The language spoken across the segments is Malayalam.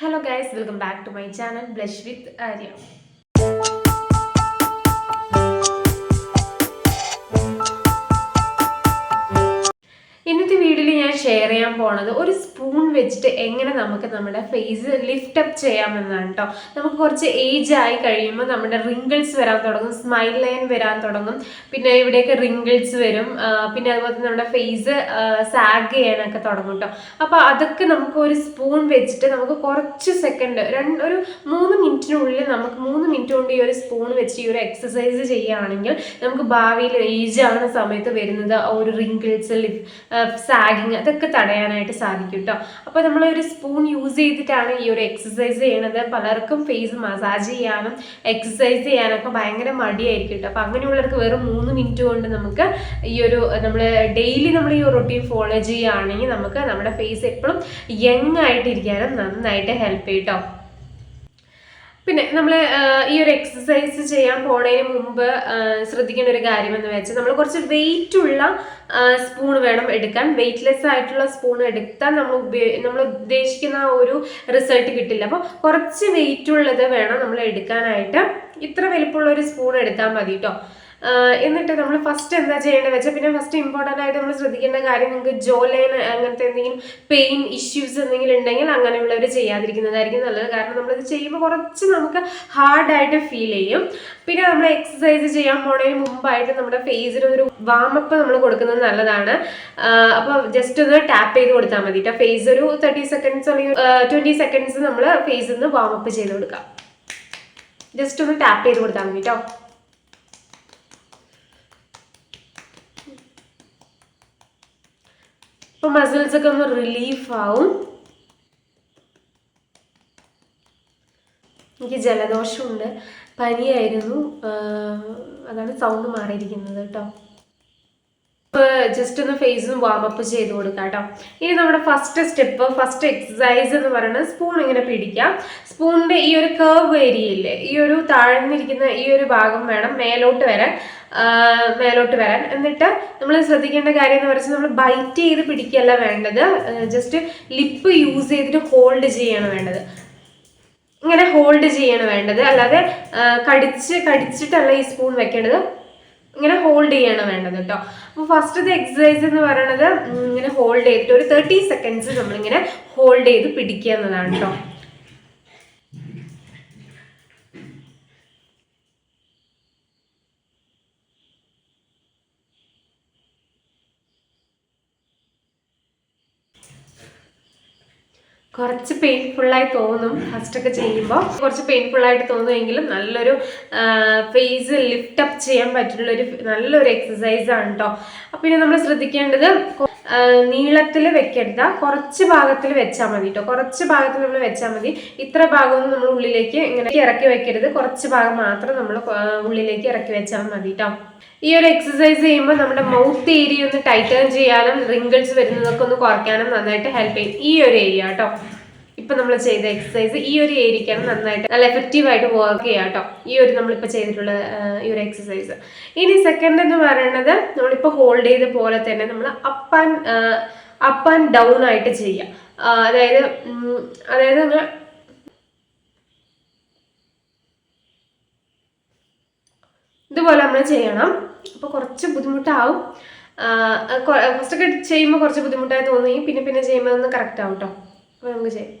Hello guys, welcome back to my channel Blush with Arya. ഇന്നത്തെ വീഡിയോയിൽ ഞാൻ ഷെയർ ചെയ്യാൻ പോണത് ഒരു സ്പൂൺ വെച്ചിട്ട് എങ്ങനെ നമുക്ക് നമ്മുടെ ഫേസ് ലിഫ്റ്റ് അപ്പ് ചെയ്യാമെന്നാണ് കേട്ടോ. നമുക്ക് കുറച്ച് ഏജ് ആയി കഴിയുമ്പോൾ നമ്മുടെ റിങ്കിൾസ് വരാൻ തുടങ്ങും, സ്മൈൽ ലൈൻ വരാൻ തുടങ്ങും, പിന്നെ ഇവിടെയൊക്കെ റിങ്കിൾസ് വരും, പിന്നെ അതുപോലെ തന്നെ നമ്മുടെ ഫേസ് സാഗ് ചെയ്യാനൊക്കെ തുടങ്ങും കേട്ടോ. അപ്പോൾ അതൊക്കെ നമുക്ക് ഒരു സ്പൂൺ വെച്ചിട്ട് നമുക്ക് കുറച്ച് സെക്കൻഡ് ഒരു 3 മിനിറ്റിനുള്ളിൽ നമുക്ക് 3 മിനിറ്റ് കൊണ്ട് ഈ ഒരു സ്പൂൺ വെച്ച് ഈ ഒരു എക്സസൈസ് ചെയ്യുകയാണെങ്കിൽ നമുക്ക് ഭാവിയിൽ ഏജ് ആവുന്ന സമയത്ത് വരുന്നത് ഒരു റിങ്കിൾസ് സാഗിങ് അതൊക്കെ തടയാനായിട്ട് സാധിക്കും കേട്ടോ. അപ്പോൾ നമ്മൾ ഒരു സ്പൂൺ യൂസ് ചെയ്തിട്ടാണ് ഈ ഒരു എക്സസൈസ് ചെയ്യണത്. പലർക്കും ഫേസ് മസാജ് ചെയ്യാനും എക്സസൈസ് ചെയ്യാനൊക്കെ ഭയങ്കര മടിയായിരിക്കും കേട്ടോ. അപ്പോൾ അങ്ങനെയുള്ളവർക്ക് വെറും 3 മിനിറ്റ് കൊണ്ട് നമുക്ക് ഈ ഒരു ഡെയിലി നമ്മൾ ഈ റൊട്ടീൻ ഫോളോ ചെയ്യുകയാണെങ്കിൽ നമുക്ക് നമ്മുടെ ഫേസ് എപ്പോഴും യങ് ആയിട്ടിരിക്കാനും നന്നായിട്ട് ഹെൽപ്പ് ചെയ്യും കേട്ടോ. പിന്നെ നമ്മൾ ഈ ഒരു എക്സസൈസ് ചെയ്യാൻ പോണതിന് മുമ്പ് ശ്രദ്ധിക്കേണ്ട ഒരു കാര്യം എന്ന് വെച്ചാൽ നമ്മൾ കുറച്ച് വെയിറ്റ് ഉള്ള സ്പൂൺ വേണം എടുക്കാൻ. വെയിറ്റ്ലെസ് ആയിട്ടുള്ള സ്പൂൺ എടുത്താൽ നമ്മൾ ഉദ്ദേശിക്കുന്ന ഒരു റിസൾട്ട് കിട്ടില്ല. അപ്പോൾ കുറച്ച് വെയിറ്റ് ഉള്ളത് വേണം നമ്മൾ എടുക്കാനായിട്ട്. ഇത്ര വലിപ്പമുള്ള ഒരു സ്പൂൺ എടുത്താൽ മതി കേട്ടോ. എന്നിട്ട് നമ്മൾ ഫസ്റ്റ് എന്താ ചെയ്യേണ്ടത് വെച്ചാൽ, പിന്നെ ഫസ്റ്റ് ഇമ്പോർട്ടൻ്റ് ആയിട്ട് നമ്മൾ ശ്രദ്ധിക്കേണ്ട കാര്യം, നിങ്ങൾക്ക് ജോ ലൈൻ അങ്ങനത്തെ എന്തെങ്കിലും പെയിൻ ഇഷ്യൂസ് എന്തെങ്കിലും ഉണ്ടെങ്കിൽ അങ്ങനെയുള്ളവർ ചെയ്യാതിരിക്കുന്നതായിരിക്കും നല്ലത്. കാരണം നമ്മളിത് ചെയ്യുമ്പോൾ കുറച്ച് നമുക്ക് ഹാർഡായിട്ട് ഫീൽ ചെയ്യും. പിന്നെ നമ്മൾ എക്സസൈസ് ചെയ്യാൻ പോണതിന് മുമ്പായിട്ട് നമ്മുടെ ഫേസിന് ഒരു വാമപ്പ് നമ്മൾ കൊടുക്കുന്നത് നല്ലതാണ്. അപ്പോൾ ജസ്റ്റ് ഒന്ന് ടാപ്പ് ചെയ്ത് കൊടുത്താൽ മതി കേട്ടോ. ഫേസ് ഒരു 30 സെക്കൻഡ്സ് അല്ലെങ്കിൽ 20 സെക്കൻഡ്സ് നമ്മൾ ഫേസിൽ നിന്ന് വാമപ്പ് ചെയ്ത് കൊടുക്കാം. ജസ്റ്റ് ഒന്ന് ടാപ്പ് ചെയ്ത് കൊടുത്താൽ മതി കേട്ടോ. അപ്പോൾ മസിൽസ് ഒക്കെ ഒന്ന് റിലീഫ് ആവും. എനിക്ക് ജലദോഷമുണ്ട്, പനിയായിരുന്നു, അതാണ് സൗണ്ട് മാറിയിരിക്കുന്നത് കേട്ടോ. ജസ്റ്റ് ഒന്ന് ഫേസും വാമപ്പ് ചെയ്ത് കൊടുക്കാം കേട്ടോ. ഇനി നമ്മുടെ ഫസ്റ്റ് എക്സസൈസ് എന്ന് പറയുന്നത് സ്പൂൺ ഇങ്ങനെ പിടിക്കാം. സ്പൂണിന്റെ ഈ ഒരു കർവ് ഏരിയയില്ലേ, ഈ ഒരു താഴ്ന്നിരിക്കുന്ന ഈ ഒരു ഭാഗം വേണം മേലോട്ട് വരാൻ. എന്നിട്ട് നമ്മൾ ശ്രദ്ധിക്കേണ്ട കാര്യം എന്ന് പറഞ്ഞാൽ നമ്മൾ ബൈറ്റ് ചെയ്ത് പിടിക്കുകയല്ല വേണ്ടത്, ജസ്റ്റ് ലിപ്പ് യൂസ് ചെയ്തിട്ട് ഹോൾഡ് ചെയ്യാണ് വേണ്ടത്. ഇങ്ങനെ ഹോൾഡ് ചെയ്യാണ് വേണ്ടത്, അല്ലാതെ കടിച്ചിട്ടല്ല ഈ സ്പൂൺ വെക്കേണ്ടത്. ഇങ്ങനെ ഹോൾഡ് ചെയ്യാണ് വേണ്ടത് കേട്ടോ. അപ്പോൾ ഫസ്റ്റത്തെ എക്സസൈസ് എന്ന് പറയുന്നത് ഇങ്ങനെ ഹോൾഡ് ചെയ്തിട്ട് ഒരു 30 സെക്കൻഡ്സ് നമ്മളിങ്ങനെ ഹോൾഡ് ചെയ്ത് പിടിക്കുക എന്നതാണ് കേട്ടോ. കുറച്ച് പെയിൻഫുള്ളായി തോന്നും ഫസ്റ്റൊക്കെ ചെയ്യുമ്പോൾ, കുറച്ച് പെയിൻഫുള്ളായിട്ട് തോന്നുമെങ്കിലും നല്ലൊരു ഫേസ് ലിഫ്റ്റ് അപ്പ് ചെയ്യാൻ പറ്റുള്ളൊരു നല്ലൊരു എക്സസൈസാണ് കേട്ടോ. പിന്നെ നമ്മൾ ശ്രദ്ധിക്കേണ്ടത് നീളത്തിൽ വെക്കരുത്, കുറച്ച് ഭാഗത്തിൽ വെച്ചാൽ മതി കേട്ടോ. കുറച്ച് ഭാഗത്തിൽ നമ്മൾ വെച്ചാൽ മതി. ഇത്ര ഭാഗമൊന്നും നമ്മൾ ഉള്ളിലേക്ക് ഇങ്ങനെ ഇറക്കി വെക്കരുത്, കുറച്ച് ഭാഗം മാത്രം നമ്മൾ ഉള്ളിലേക്ക് ഇറക്കി വെച്ചാൽ മതി കേട്ടോ. ഈ ഒരു എക്സസൈസ് ചെയ്യുമ്പോൾ നമ്മുടെ മൗത്ത് ഏരിയ ഒന്ന് ടൈറ്റൻ ചെയ്യാനും റിങ്കിൾസ് വരുന്നതൊക്കെ ഒന്ന് കുറയ്ക്കാനും നന്നായിട്ട് ഹെൽപ്പ് ചെയ്യും ഈ ഒരു ഏരിയ കേട്ടോ. ഇപ്പൊ നമ്മൾ ചെയ്ത എക്സസൈസ് ഈ ഒരു ഏരിയക്കാണ് നന്നായിട്ട് നല്ല എഫക്റ്റീവായിട്ട് വർക്ക് ചെയ്യാം കേട്ടോ. ഈ ഒരു നമ്മളിപ്പോൾ ചെയ്തിട്ടുള്ള ഈ ഒരു എക്സസൈസ്. ഇനി സെക്കൻഡ് എന്ന് പറയുന്നത് നമ്മളിപ്പോൾ ഹോൾഡ് ചെയ്ത പോലെ തന്നെ നമ്മൾ അപ്പ് ആൻഡ് ഡൗൺ ആയിട്ട് ചെയ്യാം. അതായത് നമ്മൾ ഇതുപോലെ നമ്മൾ ചെയ്യണം. അപ്പോൾ കുറച്ച് ബുദ്ധിമുട്ടാവും. ഫസ്റ്റൊക്കെ ചെയ്യുമ്പോൾ കുറച്ച് ബുദ്ധിമുട്ടായി തോന്നുകയും പിന്നെ ചെയ്യുമ്പോൾ ഒന്ന് കറക്റ്റ് ആവും കേട്ടോ. അപ്പോൾ നമുക്ക് ചെയ്യാം.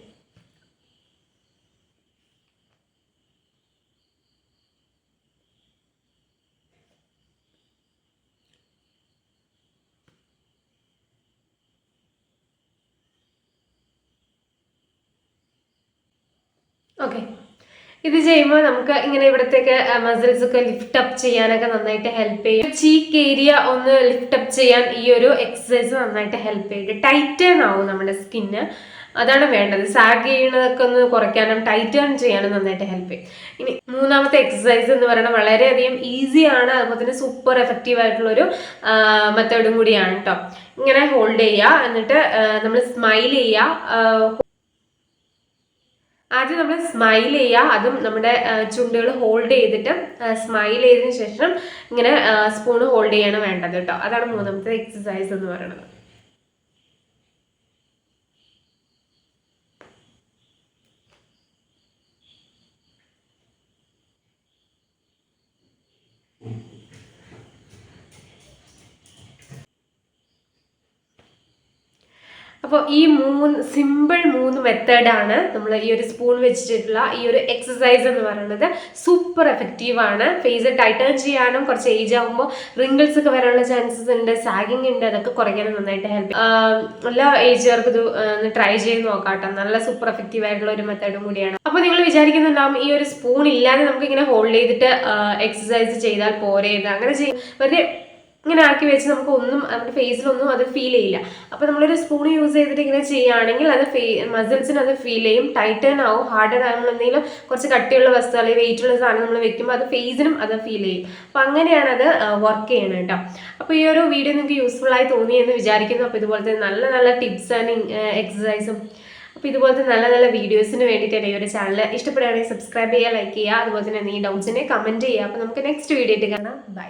ഓക്കെ, ഇത് ചെയ്യുമ്പോൾ നമുക്ക് ഇങ്ങനെ ഇവിടത്തേക്ക് മസിൽസ് ഒക്കെ ലിഫ്റ്റ് അപ്പ് ചെയ്യാനൊക്കെ നന്നായിട്ട് ഹെൽപ്പ് ചെയ്യും. ചീക്ക് ഏരിയ ഒന്ന് ലിഫ്റ്റ് അപ്പ് ചെയ്യാൻ ഈ ഒരു എക്സസൈസ് നന്നായിട്ട് ഹെൽപ്പ് ചെയ്യും. ടൈറ്റേൺ ആവും നമ്മുടെ സ്കിന്ന്, അതാണ് വേണ്ടത്. സാഗ് ചെയ്യുന്നതൊക്കെ ഒന്ന് കുറയ്ക്കാനും ടൈറ്റേൺ ചെയ്യാനും നന്നായിട്ട് ഹെൽപ്പ് ചെയ്യും. ഇനി മൂന്നാമത്തെ എക്സസൈസ് എന്ന് പറയുന്നത് വളരെയധികം ഈസിയാണ്, അതുപോലെ തന്നെ സൂപ്പർ എഫക്റ്റീവ് ആയിട്ടുള്ളൊരു മെത്തേഡും കൂടിയാണ് കേട്ടോ. ഇങ്ങനെ ഹോൾഡ് ചെയ്യുക, എന്നിട്ട് നമ്മൾ സ്മൈൽ ചെയ്യുക. ആദ്യം നമ്മൾ സ്മൈൽ ചെയ്യുക, അതും നമ്മുടെ ചുണ്ടുകൾ ഹോൾഡ് ചെയ്തിട്ട് സ്മൈൽ ചെയ്തതിന് ശേഷം ഇങ്ങനെ സ്പൂണ് ഹോൾഡ് ചെയ്യാണ് വേണ്ടത് കേട്ടോ. അതാണ് മൂന്നാമത്തെ എക്സസൈസ് എന്ന് പറയുന്നത്. അപ്പോൾ ഈ സിമ്പിൾ 3 മെത്തേഡാണ് നമ്മൾ ഈ ഒരു സ്പൂൺ വെച്ചിട്ടുള്ള ഈ ഒരു എക്സസൈസ് എന്ന് പറയുന്നത്. സൂപ്പർ എഫക്റ്റീവാണ്. ഫേസ് ടൈറ്റൺ ചെയ്യാനും കുറച്ച് ഏജ് ആകുമ്പോൾ റിങ്കിൾസ് ഒക്കെ വരാനുള്ള ചാൻസസ് ഉണ്ട്, സാഗിങ് ഉണ്ട്, അതൊക്കെ കുറയ്ക്കാനും നന്നായിട്ട് ഹെൽപ്പ് ചെയ്യും. എല്ലാ ഏജുകാർക്കും ഇത് ഒന്ന് ട്രൈ ചെയ്ത് നോക്കാട്ടോ. നല്ല സൂപ്പർ എഫക്റ്റീവ് ആയിട്ടുള്ള ഒരു മെത്തേഡും കൂടിയാണ്. അപ്പോൾ നിങ്ങൾ വിചാരിക്കുന്നുണ്ടാവും ഈ ഒരു സ്പൂൺ ഇല്ലാതെ നമുക്ക് ഇങ്ങനെ ഹോൾഡ് ചെയ്തിട്ട് എക്സസൈസ് ചെയ്താൽ പോരെ, അങ്ങനെ ചെയ്യും വെറുതെ ഇങ്ങനെ ആക്കി വെച്ച് നമുക്ക് ഒന്നും നമ്മുടെ ഫേസിലൊന്നും അത് ഫീൽ ചെയ്യില്ല. അപ്പോൾ നമ്മളൊരു സ്പൂൺ യൂസ് ചെയ്തിട്ട് ഇങ്ങനെ ചെയ്യുകയാണെങ്കിൽ അത് മസിൽസിന് അത് ഫീൽ ചെയ്യും, ടൈറ്റൻ ആവും, ഹാർഡൻ ആവും. നമ്മൾ എന്തെങ്കിലും കുറച്ച് കട്ടിയുള്ള വസ്തു അല്ലെങ്കിൽ വെയിറ്റ് ഉള്ള സാധനം നമ്മൾ വെക്കുമ്പോൾ അത് ഫേസിനും അത് ഫീൽ ചെയ്യും. അപ്പോൾ അങ്ങനെയാണ് അത് വർക്ക് ചെയ്യണം കേട്ടോ. അപ്പോൾ ഈ ഒരു വീഡിയോ നിങ്ങൾക്ക് യൂസ്ഫുൾ ആയി തോന്നി എന്ന് വിചാരിക്കുന്നു. അപ്പോൾ ഇതുപോലത്തെ നല്ല നല്ല ടിപ്സ് ആൻഡ് എക്സസൈസും അപ്പോൾ ഇതുപോലത്തെ നല്ല നല്ല വീഡിയോസിന് വേണ്ടിയിട്ടാണ് ഈ ഒരു ചാനൽ. ഇഷ്ടപ്പെടുകയാണെങ്കിൽ സബ്സ്ക്രൈബ് ചെയ്യുക, ലൈക്ക് ചെയ്യുക, അതുപോലെ തന്നെ ഈ ഡൗട്ട്സിനെ കമൻറ്റ് ചെയ്യുക. അപ്പോൾ നമുക്ക് നെക്സ്റ്റ് വീഡിയോ ആയിട്ട് കാണാം. ബൈ.